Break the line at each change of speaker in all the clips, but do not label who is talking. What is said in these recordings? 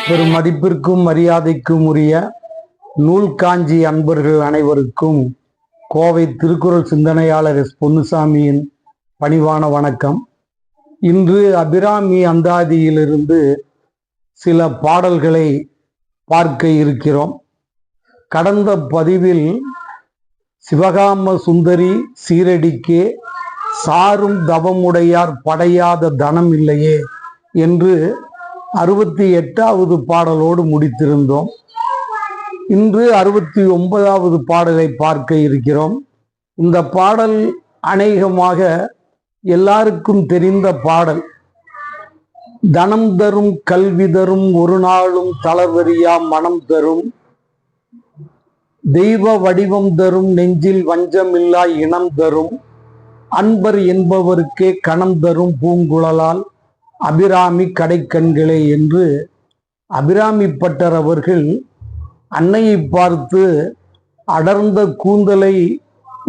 பெரும் மதிப்பிற்கும் மரியாதைக்கும் உரிய நூல் காஞ்சி அன்பர்கள் அனைவருக்கும் கோவை திருக்குறள் சிந்தனையாளர் எஸ் பொன்னுசாமியின் பணிவான வணக்கம். இன்று அபிராமி அந்தாதியிலிருந்து சில பாடல்களை பார்க்க இருக்கிறோம். கடந்த பதிவில் சிவகாம சுந்தரி சீரடிக்கே சாரும் தவமுடையார் படையாத தனம் இல்லையே என்று 68வது பாடலோடு முடித்திருந்தோம். இன்று 69வது பாடலை பார்க்க இருக்கிறோம். இந்த பாடல் அநேகமாக எல்லாருக்கும் தெரிந்த பாடல். தனம் தரும் கல்வி தரும் ஒரு நாளும் தளர்வறியா மனம் தரும் தெய்வ வடிவம் தரும் நெஞ்சில் வஞ்சமில்லா இனம் தரும் அன்பர் என்பவருக்கே கணம் தரும் பூங்குழலால் அபிராமி கடைக்கண்களே என்று அபிராமி பட்டர் அவர்கள் அன்னையை பார்த்து, அடர்ந்த கூந்தலை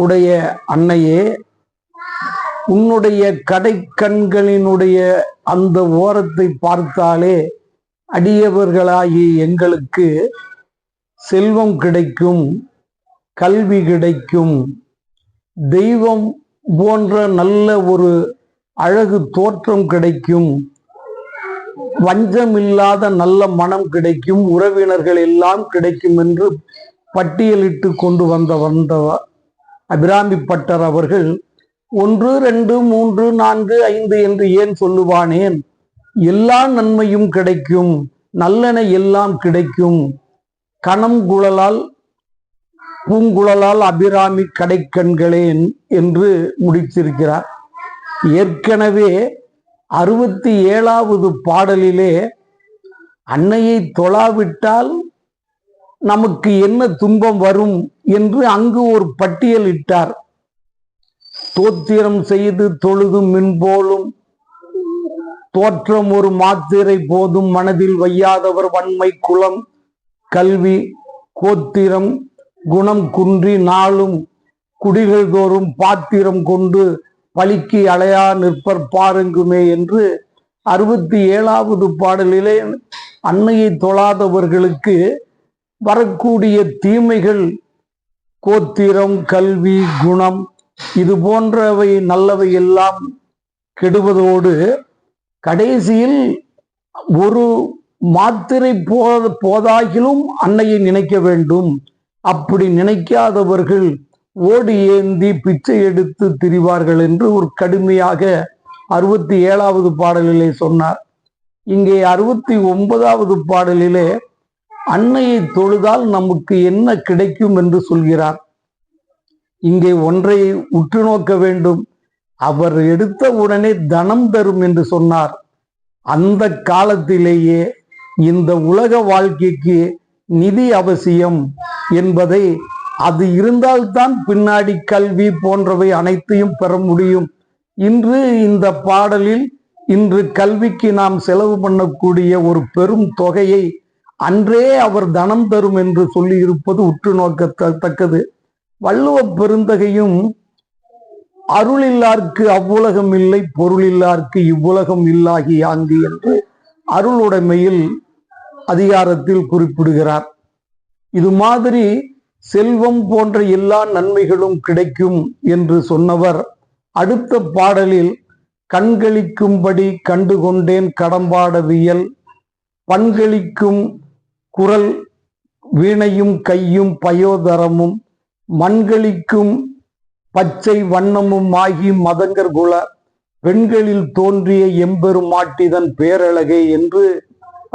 உடைய அன்னையே, உன்னுடைய கடைக்கண்களினுடைய அந்த ஓரத்தை பார்த்தாலே அடியவர்களாகி எங்களுக்கு செல்வம் கிடைக்கும், கல்வி கிடைக்கும், தெய்வம் போன்ற நல்ல ஒரு அழகு தோற்றம் கிடைக்கும், வஞ்சமில்லாத நல்ல மனம் கிடைக்கும், உறவினர்கள் எல்லாம் கிடைக்கும் என்று பட்டியலிட்டு கொண்டு வந்தவர் அபிராமி பட்டர் அவர்கள் 1 2 3 4 5 என்று ஏன் சொல்லுவானேன்? எல்லா நன்மையும் கிடைக்கும், நல்லென எல்லாம் கிடைக்கும், கணம் குழலால் பூங்குழலால் அபிராமி கடைக்கண்களே என்று முடித்திருக்கிறார். ஏற்கனவே 67வது பாடலிலே அன்னையை தொழாவிட்டால் நமக்கு என்ன துன்பம் வரும் என்று அங்கு ஒரு பட்டியல் இட்டார். தோத்திரம் செய்து தொழுது மின்போலும் தோற்றம் ஒரு மாத்திரை போதும் மனதில் வையாதவர் வன்மை குலம் கல்வி கோத்திரம் குணம் குன்றி நாளும் குடிகள் தோறும் பாத்திரம் கொண்டு பலிக்கு அலையா நிற்பர் பாருங்குமே என்று 67வது பாடலிலே அன்னையை தொழாதவர்களுக்கு வரக்கூடிய தீமைகள் கோத்திரம் கல்வி குணம் இது போன்றவை நல்லவை எல்லாம் கெடுவதோடு கடைசியில் ஒரு மாத்திரை போதாகிலும் அன்னையை நினைக்க வேண்டும். அப்படி நினைக்காதவர்கள் ஓடி ஏந்தி பிச்சை எடுத்து திரிவார்கள் என்று ஒரு கடுமையாக 67வது பாடலிலே சொன்னார். இங்கே 69வது பாடலிலே அன்னையை தொழுதால் நமக்கு என்ன கிடைக்கும் என்று சொல்கிறார். இங்கே ஒன்றை உற்று நோக்க வேண்டும். அவர் எடுத்த உடனே தனம் தரும் என்று சொன்னார். அந்த காலத்திலேயே இந்த உலக வாழ்க்கைக்கு நிதி அவசியம் என்பதை, அது இருந்தால்தான் பின்னாடி கல்வி போன்றவை அனைத்தையும் பெற முடியும். இன்று இந்த பாடலில் இன்று கல்விக்கு நாம் செலவு பண்ணக்கூடிய ஒரு பெரும் தொகையை அன்றே அவர் தனம் தரும் என்று சொல்லி இருப்பது உற்று நோக்கத்தக்கது. வள்ளுவ பெருந்தகையும் அருளில்லார்க்கு அவ்வுலகம் இல்லை, பொருளில்லார்க்கு இவ்வுலகம் இல்லாகி யாங்கு என்று அருளுடைமையில் அதிகாரத்தில் குறிப்பிடுகிறார். இது மாதிரி செல்வம் போன்ற எல்லா நன்மைகளும் கிடைக்கும் என்று சொன்னவர் அடுத்த பாடலில் கண்களிக்கும்படி கண்டுகொண்டேன் கடம்பாடவியல் பண்களிக்கும் குரல் வீணையும் கையும் பயோதரமும் மண்களிக்கும் பச்சை வண்ணமும் ஆகி மதங்கர் குல பெண்களில் தோன்றிய எம்பெருமாட்டிதன் பேரழகை என்று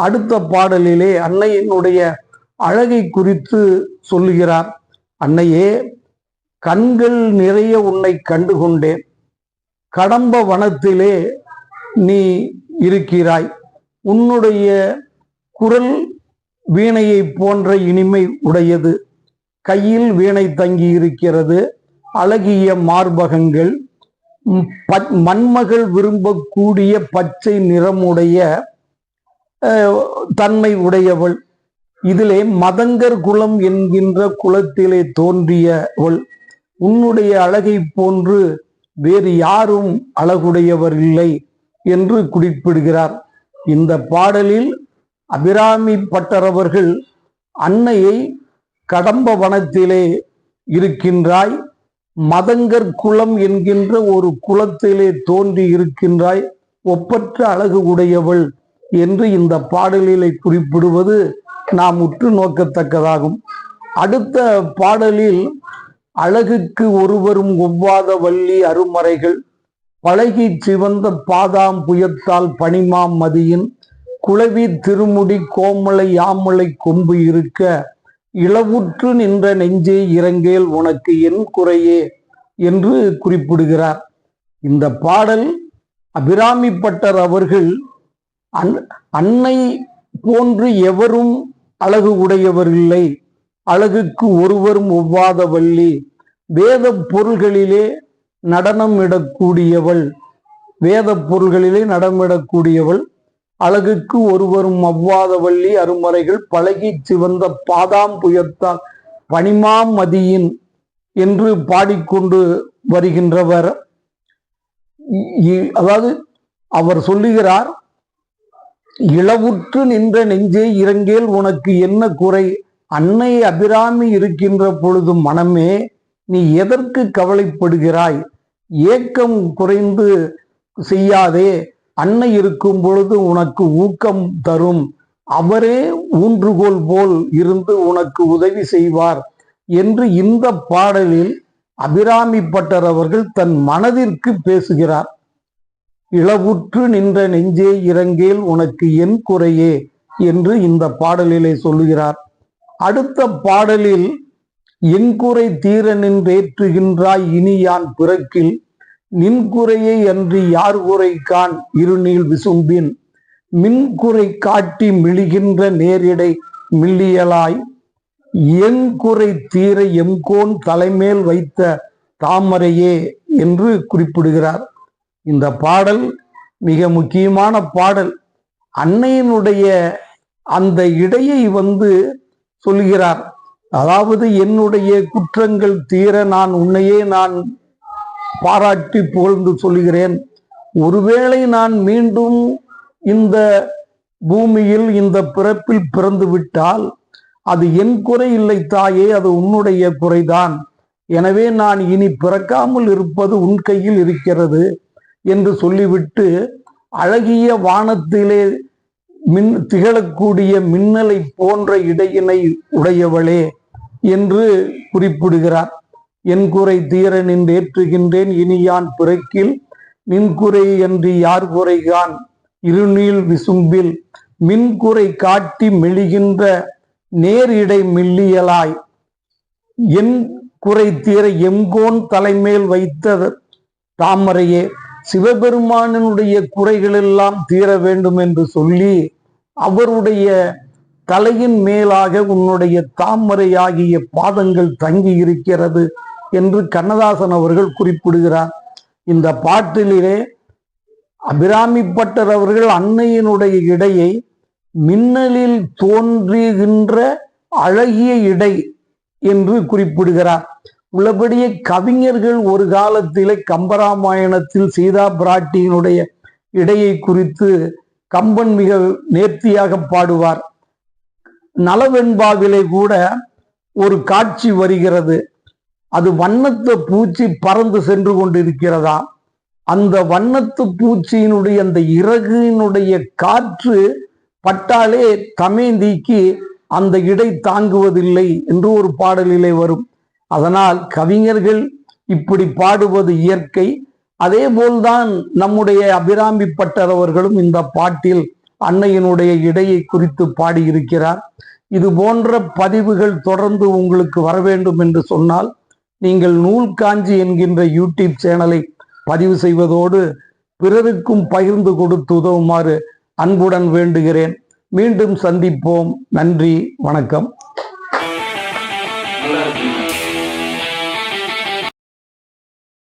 அடுத்த பாடலிலே அன்னையினுடைய அழகை குறித்து சொல்லுகிறார். அன்னையே, கண்கள் நிறைய உன்னை கண்டுகொண்டேன், கடம்ப வனத்திலே நீ இருக்கிறாய், உன்னுடைய குரல் வீணையை போன்ற இனிமை உடையது, கையில் வீணை தங்கி இருக்கிறது, அழகிய மார்பகங்கள், மண்மகள் விரும்பக்கூடிய பச்சை நிறமுடைய தன்மை உடையவள், இதிலே மதங்கர் குலம் என்கின்ற குலத்திலே தோன்றியவள், உன்னுடைய அழகை போன்று வேறு யாரும் அழகுடையவர் இல்லை என்று குறிப்பிடுகிறார். இந்த பாடலில் அபிராமி பட்டர் அவர்கள் அன்னையை கடம்ப வனத்திலே இருக்கின்றாய், மதங்கர் குலம் என்கின்ற ஒரு குலத்திலே தோன்றி இருக்கின்றாய், ஒப்பற்ற அழகு உடையவள் என்று இந்த பாடலிலே குறிப்பிடுவது நாம் உற்று நோக்கத்தக்கதாகும். அடுத்த பாடலில் அழகுக்கு ஒருவரும் ஒவ்வாத வள்ளி அருமறைகள் பழகி சிவந்த பாதாம் புயத்தால் பனிமாம் மதியின் குளவி திருமுடி கோமலை யாமலை கொம்பு இருக்க இளவுற்று நின்ற நெஞ்சே இறங்கேல் உனக்கு என் குறையே என்று குறிப்பிடுகிறார். இந்த பாடல் அபிராமி பட்டர் அவர்கள் அன்னை போன்று எவரும் அழகு உடையவர் இல்லை, அழகுக்கு ஒருவரும் ஒவ்வாத வள்ளி, வேத பொருள்களிலே நடனமிடக்கூடியவள், வேத பொருள்களிலே நடனமிடக்கூடியவள், அழகுக்கு ஒருவரும் ஒவ்வாத வள்ளி அருமறைகள் பழகி சிவந்த பாதாம் புயத்தால் பனிமாம் மதியின் என்று பாடிக்கொண்டு வருகின்றவர். அதாவது அவர் சொல்லுகிறார், இளவுற்று நின்ற நெஞ்சே இறங்கேல் உனக்கு என்ன குறை, அன்னை அபிராமி இருக்கின்ற பொழுது மனமே நீ எதற்கு கவலைப்படுகிறாய், ஏக்கம் குறைந்து செய்யாதே, அன்னை இருக்கும் பொழுது உனக்கு ஊக்கம் தரும், அவரே ஊன்றுகோல் போல் இருந்து உனக்கு உதவி செய்வார் என்று இந்த பாடலில் அபிராமி பட்டர் அவர்கள் தன் மனதிற்கு பேசுகிறார். இளவுற்று நின்ற நெஞ்சே இறங்கேல் உனக்கு என் குறையே என்று இந்த பாடலிலே சொல்லுகிறார். அடுத்த பாடலில் என் குறை தீர நின்றேற்றுகின்றாய் இனி யான் பிறக்கில் நின்குறையை அன்றி யார் குறை கான் இருநீள் விசும்பின் மின்குறை காட்டி மிளிகின்ற நேரிடை மில்லியலாய் என் குறை தீர எம்கோன் தலைமேல் வைத்த தாமரையே என்று குறிப்பிடுகிறார். இந்த பாடல் மிக முக்கியமான பாடல். அன்னையினுடைய அந்த இடையை சொல்கிறார். அதாவது என்னுடைய குற்றங்கள் தீர நான் உன்னையே நான் பாராட்டி புகழ்ந்து சொல்லுகிறேன். ஒருவேளை நான் மீண்டும் இந்த பூமியில் இந்த பிறப்பில் பிறந்து விட்டால் அது என் குறை இல்லை தாயே, அது உன்னுடைய குறைதான். எனவே நான் இனி பிறக்காமல் இருப்பது உன் கையில் இருக்கிறது என்று சொல்லிவிட்டு அழகிய வானத்திலே திகழக்கூடிய மின்னலை போன்ற இடையினை உடையவளே என்று குறிப்பிடுகிறார். என் குறை தீர நின்று ஏற்றுகின்றேன் இனி யான் பிறக்கில் நின்குறை அன்றி யார் குறைகான் இருநீள் விசும்பில் மின்குறை காட்டி மெழுகின்ற நேர் இடை மில்லியலாய் என் குறை தீர எங்கோன் தலைமேல் வைத்த தாமரையே, சிவபெருமானினுடைய குறைகள் எல்லாம் தீர வேண்டும் என்று சொல்லி அவருடைய தலையின் மேலாக உன்னுடைய தாமரையாகிய பாதங்கள் தங்கி இருக்கிறது என்று கண்ணதாசன் அவர்கள் குறிப்பிடுகிறார். இந்த பாட்டிலே அபிராமி பட்டர் அவர்கள் அன்னையினுடைய இடையை மின்னலில் தோன்றுகின்ற அழகிய இடை என்று குறிப்பிடுகிறார். உள்ளபடியே கவிஞர்கள் ஒரு காலத்திலே கம்பராமாயணத்தில் சீதா பிராட்டியினுடைய இடையை குறித்து கம்பன் மிக நேர்த்தியாக பாடுவார். நலவெண்பாவிலே கூட ஒரு காட்சி வருகிறது. அது வண்ணத்து பூச்சி பறந்து சென்று கொண்டிருக்கிறதா. அந்த வண்ணத்து பூச்சியினுடைய அந்த இறகினுடைய காற்று பட்டாலே தமேந்திக்கு அந்த இடை தாங்குவதில்லை என்று ஒரு பாடலிலே வரும். அதனால் கவிஞர்கள் இப்படி பாடுவது இயற்கை. அதே போல்தான் நம்முடைய அபிராமி பட்டர் அவர்களும் இந்த பாட்டில் அன்னையினுடைய இடையை குறித்து பாடியிருக்கிறார். இது போன்ற பதிவுகள் தொடர்ந்து உங்களுக்கு வர வேண்டும் என்று சொன்னால் நீங்கள் நூல் காஞ்சி என்கின்ற யூடியூப் சேனலை பதிவு செய்வதோடு பிறருக்கும் பகிர்ந்து கொடுத்து உதவுமாறு அன்புடன் வேண்டுகிறேன். மீண்டும் சந்திப்போம். நன்றி, வணக்கம்.